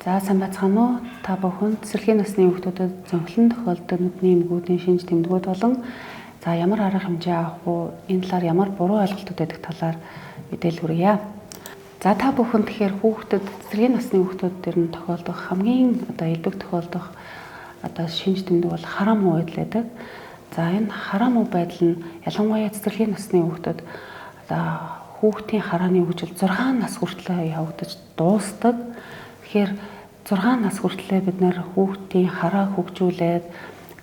За сайн байцгаана уу? Та бүхэн цэцэрлэгийн насны хүүхдүүдэд зөнхлөн тохиолддог нүдний эмгүүдийн шинж тэмдгүүд болон за ямар арга хэмжээ авах уу, энэ талаар ямар буруу ойлголтууд байдаг талаар мэдээлэл хүргье. За та бүхэн тэгэхээр хүүхдэд цэцэрлэгийн насны хүүхдүүд төр нь тохиолдох хамгийн элбэг тохиолдох шинж тэмдэг бол хараа муу байдал байдаг. За энэ хараа муу байдал нь ялангуяа цэцэрлэгийн насны хүүхдүүд хүүхдийн харааны хөгжил 6 нас хүртэл явагдаж дуусдаг. Тэгэхээр 6 нас хүртлээр бид нэр хүүхдийн хараа хөгжүүлээд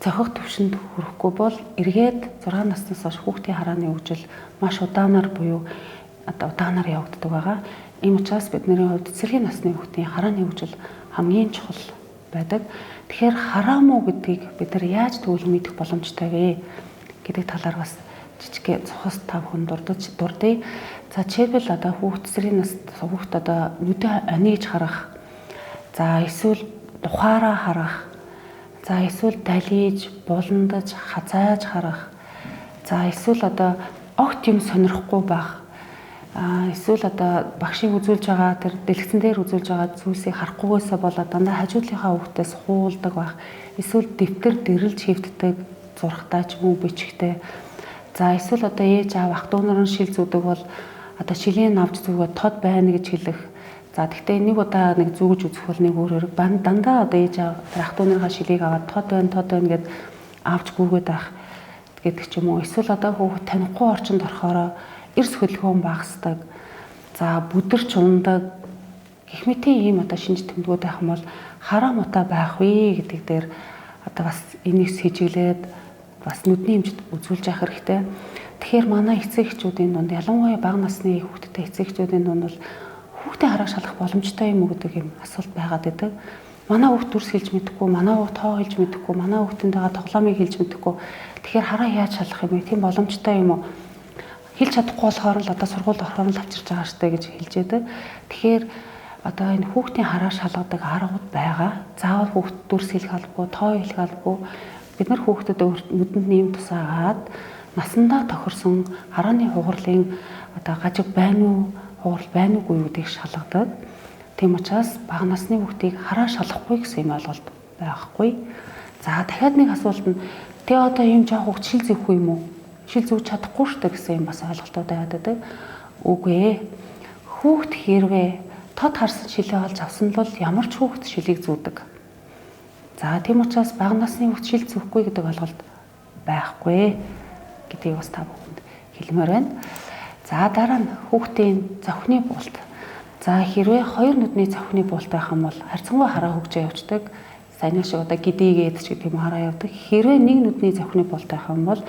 цохих түвшинд хүрэхгүй бол эргээд 6 наснаас хойш хүүхдийн харааны хөгжил маш удаанаар буюу удаанаар явагддаг байгаа. Ийм учраас бидний хувьд цэцэрлэгийн насны хүүхдийн харааны хөгжил хамгийн чухал байдаг. Тэгэхээр хараа муу гэдгийг бид нар яаж төвлөрөн мэдэх боломжтой вэ гэдэг талаар бас жижиг цохос та бүхэн дурдъя. За жишээлбэл хүүхд цэцэрлэгийн наст хүүхд нүдэ аниж харах, за эсвэл тухаараа харах, за эсвэл далиж, буландаж, хазааж харах, за эсвэл огт юм сонирхгүй байх, эсвэл багшийн үзүүлж байгаа тэр дэлгэцэн дээр үзүүлж байгаа зүйлсийг харахгүйгээсээ болоод дандаа хажуудлынхаа хүүхдээс хуулдаг байх, эсвэл дэвтэр дэрлж хэвддэг, зурхтай ч юм уу бичгтэй. За эсвэл ээж аав ах トゥ нар нь шил зүүдэг бол шилийн авч зүгээд тод байна гэж хэлэх. За тэгтээ нэг удаа нэг зүгж үзэх бол нэг өөр хэрэг. Дандаа ээж аав ах トゥ нарынхаа шилийг аваад тод байна гэд авч гүгээд байх гэдэг ч юм уу. Эсвэл хүүхэд танихгүй орчинд орохороо эрс хөдөлгөөн багасдаг. За бүдэрч ундаг гэх мэт ийм шинж тэмдгүүд байх юм бол хараа муутай байх вэ гэдэг дээр бас энийг сэжиглээд бас нүдний хэмжид үзүүлж явах хэрэгтэй. Тэгэхээр манай эцэг эхчүүдийн дунд ялангуяа бага насны хүүхдтэй эцэг эхчүүдийн дунд бол хүүхдийн харааг шалгах боломжтой юм уу гэдэг юм асуулт байгаад байдаг. Манай хүүхд дүрс хэлж мэдэхгүй, манай хүүхд тоо хэлж мэдэхгүй, манай хүүхдийнхээ тоглоомыг хэлж мэдэхгүй. Тэгэхээр хараа яаж шалгах юм бэ? Тийм боломжтой юм уу? Хэлж чадахгүй болохоор л сургуульд орохоор л авчирч байгаа штэ гэж хэлж байдаг. Тэгэхээр энэ хүүхдийн хараа шалгадаг аргууд байгаа. Заавал хүүхд дүрс хэлэх албагүй, тоо хэлэх албагүй. Бид нар хүүхдэд нүдэнд нэм тусаагаад насандаа тохирсон харааны хугарлын гажиг байна уу, хугарал байна уугүй гэдгийг шалгадаг. Тийм учраас бага насны хүүхдийг хараа шалгахгүй гэсэн юм ойлголт байхгүй. За дахиад нэг асуулт нь ийм жоох хүүхд шил зэвхгүй юм уу? Шил зүүж чадахгүй шүү дээ гэсэн юм бас ойлголтууд байдаг. Үгүй ээ. Хүүхд хэрвээ тод харсан шилээ олж авсан бол ямар ч хүүхд шилийг зүүдэг. За тийм учраас бага насны хүүхд шил зүүхгүй гэдэг ойлголт байхгүй гэдгийг бас та бүхэнд хэлмээр байна. За дараа нь хүүхдийн зовхны буулт. За хэрвээ хоёр нүдний зовхны буулт байх юм бол харьцангуй хараа хөгжөө явждаг. Сайн шиг гидийгээд ч гэдэг юм хараа явдаг. Хэрвээ нэг нүдний зовхны буулт байх юм бол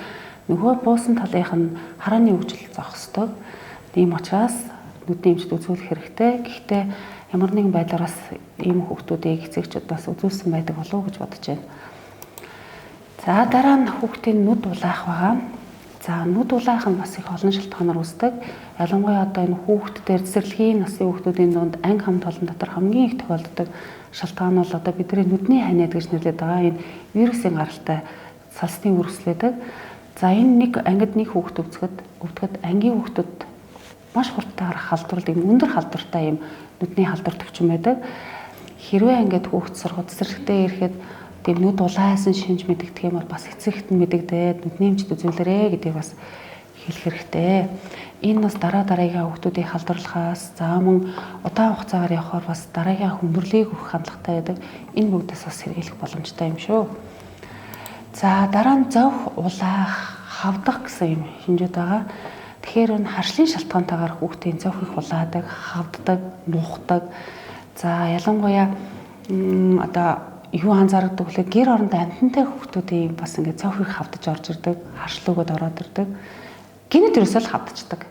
нөгөө буусан талынх нь харааны хөгжил зогсдог. Тийм учраас нүдний хэмжид үзүүлэх хэрэгтэй. Гэхдээ ямар нэгэн байдлаар бас ийм хүүхдүүдийг эцэгчүүд бас үзүүлсэн байдаг болов уу гэж бодож байна. За дараа нь хүүхдийн нүд улаах байгаа. За нүд улаах нь бас их олон шалтгаанаар үүсдэг. Ялангуяа энэ хүүхд дээр цэцэрлэгийн насны хүүхдүүдийн дунд анги хамт олон дотор хамгийн их тохиолддог шалтгаан бол бидний нүдний ханиад гэж нэрлэдэг байгаа энэ вирусын гаралтай цалсны үргэлжлэдэг. За энэ нэг ангид нэг хүүхд өвдөхөд ангийн хүүхдүүд маш хурдтайгаар халдварл өндөр халдвартай юм нүдний халдвар төвчин байдаг. Хэрвээ ингээд хүүхд сургууль цэцэрлэгтээ ирэхэд тийм нүд улаасан шинж мэдэгдэх юм бол бас эцэгт нь мэдэгдээд нүдний хэмжид үзүүлээрэ гэдгийг бас хэлэх хэрэгтэй. Энэ бас дараагийн хүүхдүүдийг халдварлахаас за мөн удаан хугацаагаар явхаар бас дараагийн хүндрэлийг өгөх хандлагатай байдаг. Энэ бүгдээс бас сэргийлэх боломжтой юм шүү. За дараа нь зовх улаах, хавдах гэсэн юм шинжүүд байгаа. Тэгэхээр энэ харшлын шалтгаантайгаар хүүхдийн зовх их улаадаг, хавддаг, нухдаг. За ялангуяа юу анзаардаг вэ? Гэр орондоо амьтантай хүүхдүүдийн бас ингээд зовх их хавдаж орж ирдэг, харшил өгöd ороод ирдэг. Гинэд ерөөсөө л хавдчихдаг.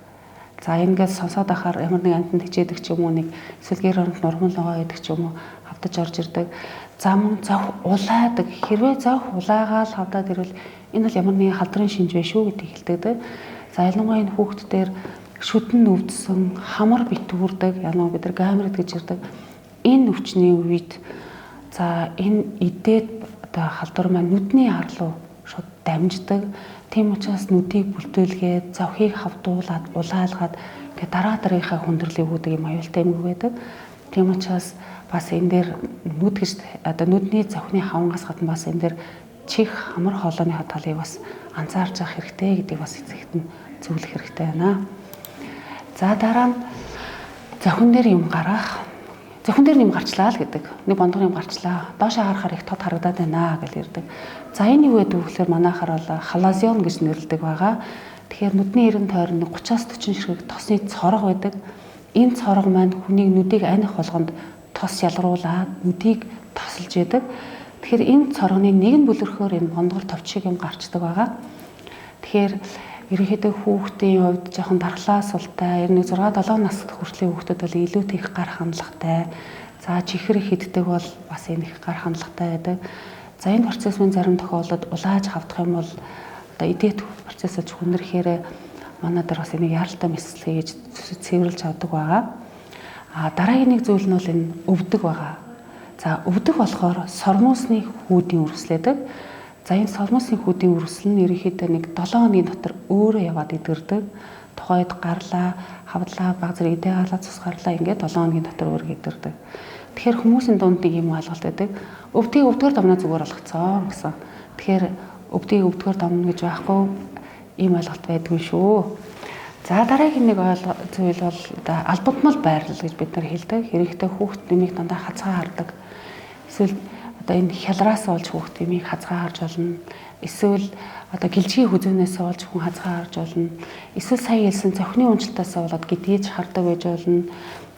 За ингээд сонсоод ахаар ямар нэг амьтанд хичээдэг ч юм уу нэг эсвэл гэр оронд нурман логоо гэдэг ч юм уу хавдаж орж ирдэг. За мөн зовх улаадаг. Хэрвээ зовх улаагаал хавдаад ирвэл энэ бол ямар нэгэн халдрын шинж вэ шүү гэдгийг хэлдэг. За ялангуяа энэ хүүхд дээр шүдэн өвдсөн, хамар битүүрдэг, бид нар гамрид гэж ярьдаг. Энэ өвчний үед за энэ идээд халдвар маань нүдний хар руу шууд дамждаг. Тийм учраас нүдийг бүлтүүлгээд, зовхийг хавдуулаад, улаалгаад дараагийнхаа хүндрэлийг өгдөг юм аюултай юм байдаг. Тийм учраас бас энэ дээр нүд гэж одоо нүдний завхны хавангаас гадна бас энэ дээр чих хамар хоолойны талыг бас анзаарч авах хэрэгтэй гэдгийг бас эцэгт нь зөвлөх хэрэгтэй байна. За дараа нь завхин дээр юм гарах. Завхин дээр юм гарчлаа л гэдэг. Нэг бондгор юм гарчлаа. Доошоо харахаар их тод харагдаад байна гэж ярьдаг. За энэ юу гэдэг вэ гэхээр манайхаар бол халазион гэж нэрлэдэг байгаа. Тэгэхээр нүдний эрен тойрон 30-аас 40 ширхэг тосны цорго байдаг. Энэ цорго маань хүнийг нүдийг аних болгонд тос ялгаруулаад нүдийг тосолж яадаг. Тэгэхээр энэ цоргоны нэг нь бүлэрхөөр энэ бондгор товчиг юм гарчдаг байгаа. Тэгэхээр ерөнхийдөө хүүхдийн хувьд жоохон дархлаа султай, 6-7 насд хүртлийн хүүхдүүд бол илүүтэй их гар хандлагатай. За чихэр хиддэг бол бас энэ их гар хандлагатай байдаг. За энэ процессын зарим тохиолдолд улааж хавдах юм бол одоо эдээд процессыг хүнрэхээр манай дээр бас энийг яаралтай мэслэгээ гэж цэвэрлж авдаг байгаа. Дараагийн нэг зүйл нь бол энэ өвдөг байгаа. За өвдөг болохоор сормуусны хүүдийн үрслэдэг. За энэ сормуусны хүүдийн үрсэл нь ерөнхийдөө нэг 7 хоногийн дотор өөрөө яваад идэрдэг. Тухайд гарлаа, хавдлаа, баг зэрэг идэ гарлаа, цус гарлаа ингээд 7 хоногийн дотор өөрөө идэрдэг. Тэгэхээр хүмүүсийн дунд нэг юм ойлголт байдаг. Өвдгийг өвдгөр давна зүгээр болгоцсон гэсэн. Тэгэхээр өвдгийг өвдгөр давна гэж байхгүй ийм ойлголт байдгүй шүү. За дараагийн нэг зүйл бол албадмал байрлал гэж бид нар хэлдэг. Хэрэгтэй хүүхд нэмийг дандаа хазгаа хардаг. Эсвэл одоо энэ хялраас болж хүүхд нэмийг хазгаа харж болно. Эсвэл одоо гэлжгийн хүзүүнээс болж хүн хазгаа харж болно. Эсвэл сая хэлсэн цохны унжилтаас болоод гэдгийж хардаг байж болно.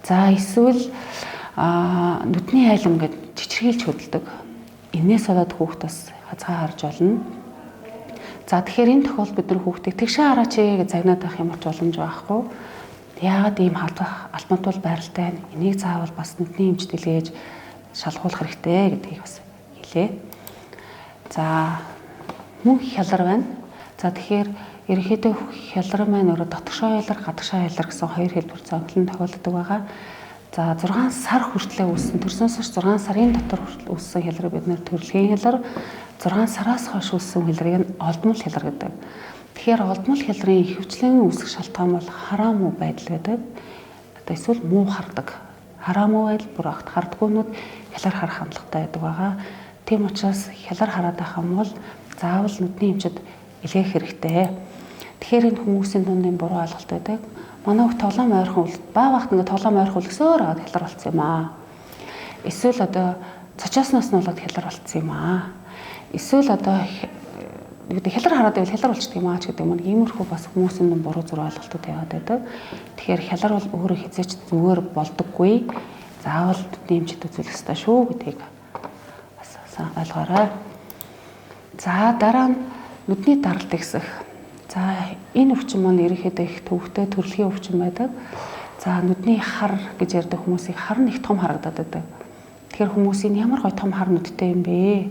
За эсвэл нүдний айлм гэж чичирхийлж хөдөлдөг. Энээс болоод хүүхд бас хазгаа харж болно. За тэгэхээр энэ тохиолдолд бид нар хүүхдийг тэгшээ хараач гэж загнаад байх юм ч боломж байхгүй. Яагаад ийм албадмал байралтай байна? Энийг заавал бас нүдний эмч дэлгээж шалгуулах хэрэгтэй гэдгийг бас хэлээ. За мөн хялар байна. За тэгэхээр ерөнхийдөө хялар маань өөрөө дотгошоо хялар, гадагшаа хялар гэсэн хоёр хэлбэр зовлон тохиолддог байгаа. За 6 сар хүртлээр үүссэн, төрснөөс хойш 6 сарын дотор хүртэл үүссэн хялрыг бид нэр төрөлхийн хялар, 6 сараас хойш үүссэн хялрыг нь олдмол хялар гэдэг. Тэгэхээр олдмол хялрын ихэвчлэн үүсэх шалтгаан бол хараамуу байдал байдаг. Одоо эсвэл муу хардаг. Хараамуу байдал бүр огт хардгуунууд хялар харах хандлагатай байдаг байгаа. Тийм учраас хялар хараад байх юм бол заавал нүдний эмчэд илгээх хэрэгтэй. Тэгэхээр энэ хүмүүсийн дунд энэ буруу ойлголт байдаг. Манай хүүхд тоглоом ойрхон үлд баа багт ингээд тоглоом ойрхон үлгсөөр аваад хялар болцсон юм аа. Эсвэл одоо цочоосноос нь болоод хялар болцсон юм аа. Эсвэл одоо хялар хараад байвал хялар болчихдаг юм аа ч гэдэг юм. Иймэрхүү бас хүмүүсийн дунд буруу зур ойлголтууд яваад байдаг. Тэгэхээр хялар бол өөрөө хизээч зүгээр болдоггүй. Заавал нүдний эмчэд үзүүлэх ёстой шүү гэдгийг бас сайн ойлгоорой. За дараа нь нүдний даралт ихсэх. За энэ өвчин маань ерөнхийдөө их төвөгтэй төрөлхийн өвчин байдаг. За нүдний хар гэж ярьдаг хүмүүсийг хар нь их том харагдаад байдаг. Тэгэхээр хүмүүсийн ямар гой том хар нүдтэй юм бэ?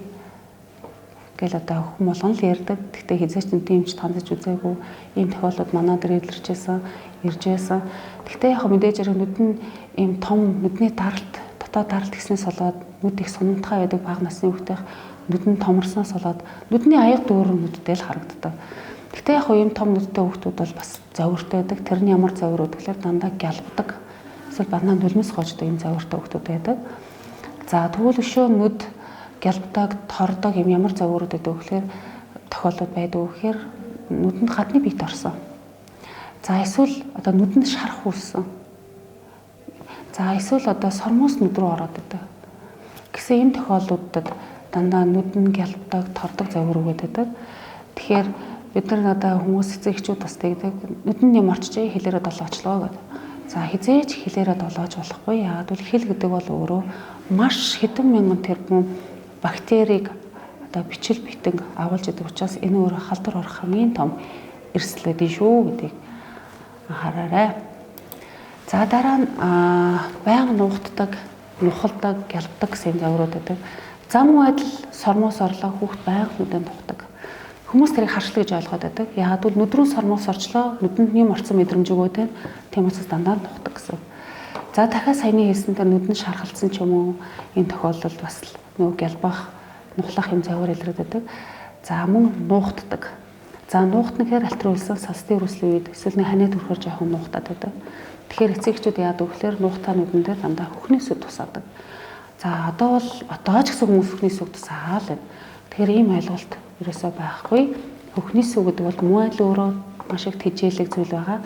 Гэл одоо хүмүүс болгон л ярьдаг. Гэхдээ хизээч нүдний эмч тандж үзээгүй ийм тохиолдод манай дээр илэрчээсэн, иржээсэн. Гэхдээ яг мэдээж хэрэг нүд нь ийм том нүдний даралт, дотоод даралт гэснээс болоод нүд их сунамтгай байдаг бага насны хүүхдийн нүд нь томорсноос болоод нүдний аяга дүүрэн нүдтэй л харагддаг. Гэтэ яг ийм том нүдтэй хүүхдүүд бол бас завиртай байдаг. Тэр нь ямар завир вэ гэхээр дандаа гялбдаг. Эсвэл банаа нулимс гоождаг ийм завиртай хүүхдүүд байдаг. За тэгвэл өшөө нүд гялбдаг, тордог ийм ямар завирууд байдаг вэ гэхээр тохиолдод байдаг вэ гэхээр нүдэнд гадны биет орсон. За эсвэл одоо нүдэнд шарах үүссэн. За эсвэл одоо сормоос нүд рүү ороод байдаг. Гэсэн ийм тохиолдлуудад дандаа нүд нь гялбдаг, тордог завир өгöd байдаг. Тэгэхээр бид нар одоо хүмүүс эцэгчүүд бас тэгдэг нүдний юм орчжээ хэлээрээ долоочлоо гэдэг. За хизээч хэлээрээ долоож болохгүй. Яагаад гэвэл хэл гэдэг бол өөрөө маш хэдэн мянган тэрбум бактерийг одоо бичил битэн агуулж идэг учраас энэ өөрөө халдвар орох хамгийн том эрсдэл байдгийг шүү гэдгийг анхаараарай. За дараа нь байнга нуухтдаг, нухалдаг, гялбдаг гэсэн завирууд байдаг. Зам байдал сормоос орлоо хүүхд байнга нүдэнд тухдаг. Хүмүүс тэрийг харшлаг гэж ойлгоод байдаг. Яагаад гэвэл нүд рүү сормоос орчлоо, нүдэнд нэм орсон мэдрэмж өгөөд тийм учраас дандаа тухдаг гэсэн. За дахиад саяны хэлсэнээр нүд нь шархалцсан ч юм уу энэ тохиолдолд бас нөгөө гялбах, нухлах юм завир илэрдэг. За мөн нуухтдаг. За нуухтна гэхээр альтерүүлсэн сасдын үрслийн үед эсвэл нэг ханиад өрхөр жоохон нуухтаад байдаг. Тэгэхээр эцэгчүүд яадаг вэхээр нухтаануудын дээр дандаа хөхний сүд тусаадаг. За одоо бол одоо ч гэсэн хүмүүс хөхний сүд тусаагаа л байна. Тэгэхээр ийм ойлголт ерөөсөө байхгүй. Хөхний сүд гэдэг бол муу айл өөрөө маш их тэжээлэг зүйл байгаа.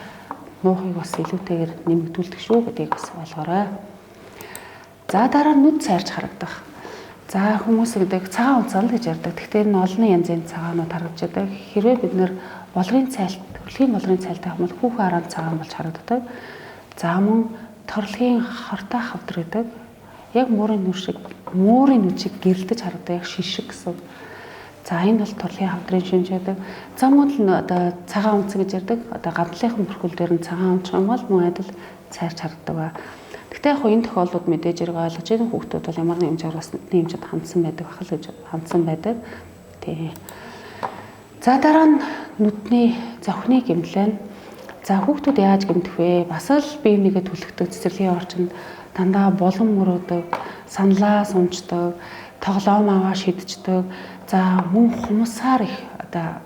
Муухыг бас илүүтэйгээр нэмэгдүүлдэг шүү гэдгийг бас ойлгоорой. За дараа нь нүд цайрч харагдах. За хүмүүс гэдэг цагаан унцаал гэж ярьдаг. Гэхдээ энэ олон янзын цагаанууд харагдж байдаг. Хэрвээ бид нэр болгын цайлт, төрөлхийн болгын цайлтай хүмүүс хүүхэн араан цагаан болж харагддаг. За мөн торлогийн хортой хавдар гэдэг. Яг муурын нүд шиг гэрэлдэж харагддаг, яг шишиг гэсэн. За энэ бол торлогийн хавдрын шинж байдаг. За мөн л одоо цагаан унц гэж ярьдаг. Одоо гамтлынхан бүрхүүл дээр нь цагаан унц юм бол мөн адил цайрч харагддаг ба. Гэхдээ яг энэ тохиолдлууд мэдээж хэрэг ойлгож байгаа хүүхдүүд бол ямар нэгэн хэмжээр бас нүдний хэмжээд хандсан байдаг бахал гэж хандсан байдаг. Тий. За дараа нь нүдний зохины гэмлэн. За хүүхдүүд яаж гэмтэх вэ? Бас л бие бинийгээ түлхдэг цэцэрлэгийн орчинд дандаа булан мөрөөдөг, саналаа сунждаг, тоглоом аваа шидчихдэг. За мөн хумсаар их одоо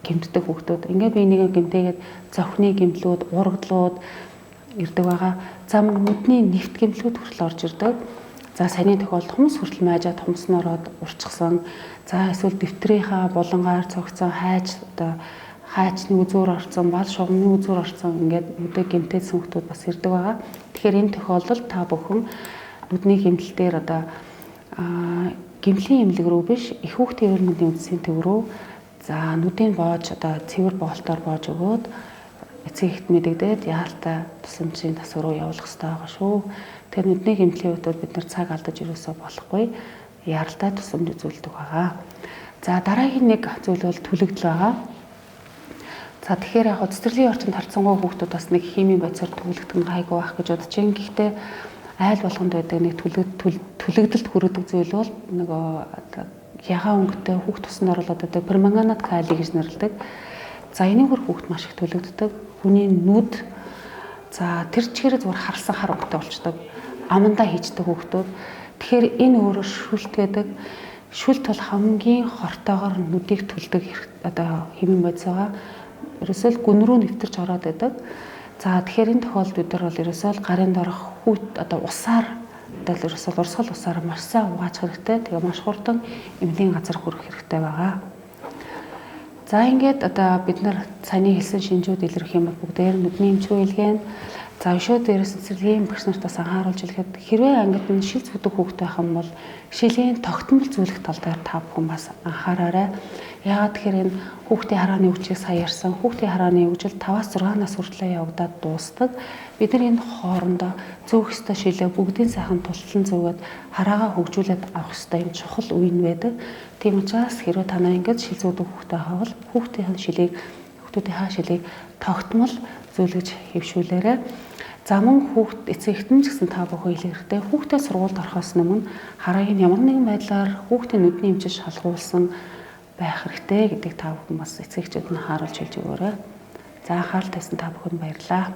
гэмтдэг хүүхдүүд. Ингээд бие бинийгээ гэмтээгээд зохины гэмлүүд, урагдлууд ирдэг байгаа. За нүдний нэвт гэмлүүд хүртэл орж ирдэг. За саяны тохиолдолд хумс хүртэл майжаад хумс нь ороод урчсан. За эсвэл дэвтрийнхаа булангаар цогцсон хайчны үзүүр орсон, бал шугамны үзүүр орсон ингээд нүдэ гэмтээсэн хүмүүс бас ирдэг байгаа. Тэгэхээр энэ тохиолдолд та бүхэн нүдний гэмтэл дээр одоо гэмлийн эмнэлэг рүү биш, их хүүхдийн өвөр нүдний үндсийн төв рүү за нүдийг боож одоо цэвэр боолтоор боож өгөөд эцэгт мэдэгдээд яалтаа тусламжийн тасвар руу явуулах хэрэгтэй байгаа шүү. Тэгэхээр нүдний гэмтлийн үед бид нар цаг алдаж ирээсөө болохгүй яралтай тусламж үзүүлдэг байгаа. За дараагийн нэг зүйл бол түлэгдэл байгаа. За тэгэхээр яг цэцэрлэгийн орчинд харцсангүй хүүхдүүд бас нэг химийн бодисоор түлэгдэх нь гайгүй байх гэж бодож байна. Гэхдээ айл болгонд байдаг нэг түлэгдэлд хүрээдэг зүйл бол нөгөө ягаан өнгөтэй хүүхд тусанд оруулаад байдаг перманганат кали гэж нэрлэдэг. За энийг хүүхд маш их түлэгддэг. Хүний нүд за тэр чигээр зүгээр харсан хар өнгөтэй болчдөг. Амандаа хийждэг хүүхдүүд. Тэгэхээр энэ өөрөө шүлт гэдэг. Шүлт бол хамгийн хортойгоор нүдийг түлдэг одоо химийн бодис байгаа. Ерөөсөө гүн рүү нэвтэрч ороод байдаг. За тэгэхээр энэ тохиолдолд бид нар бол ерөөсөө гарын дорох хүүт одоо усаар одоо ерөөсөө урсгал усаар маш сайн угааж хэрэгтэй. Тэгээ маш хурдан эмнэлгийн газар хүрэх хэрэгтэй байгаа. За ингээд одоо бид нар саяны хэлсэн шинжүүд илэрх юм бол бүгдээр нүдний эмчрүү илгээн. За өшөө дээрээс цэцэрлэгийн багш нартаас анхааруулж хэлэхэд хэрвээ ангид нь шил зүдэг хүүхдтэй байх юм бол шилийн тогтмол зүйлэх тал дээр та бүхэн бас анхаараарай. Яагаад тэгэхээр энэ хүүхдийн харааны өвчийг сая ярьсан. Хүүхдийн харааны өвчил 5-6 нас хүртлээр явагдаад дуустдаг. Бид нар энэ хоорондоо зөөх ёстой шилээ бүгдийн сайхан тултлан зөөгөөд хараагаа хөгжүүлээд авах ёстой юм чухал үе нь байдаг. Тийм учраас хэрвээ та нар ингэж шил зүдэг хүүхдтэй хаавал хүүхдийн шилийг тогтмол зөвлөж хэвшүүлээрэй. За мөн хүүхд эцэгтэн ч гэсэн та бүхэн хэлэх хэрэгтэй. Хүүхдээ сургуульд орохоос өмнө хараагийн ямар нэгэн байдлаар хүүхдийн нүдний эмчилж шалгуулсан байх хэрэгтэй гэдгийг та бүхэн бас эцэгчүүд нь харуулж хэлж өгөөрэй. За анхаарал тавьсан та бүхэнд баярлалаа.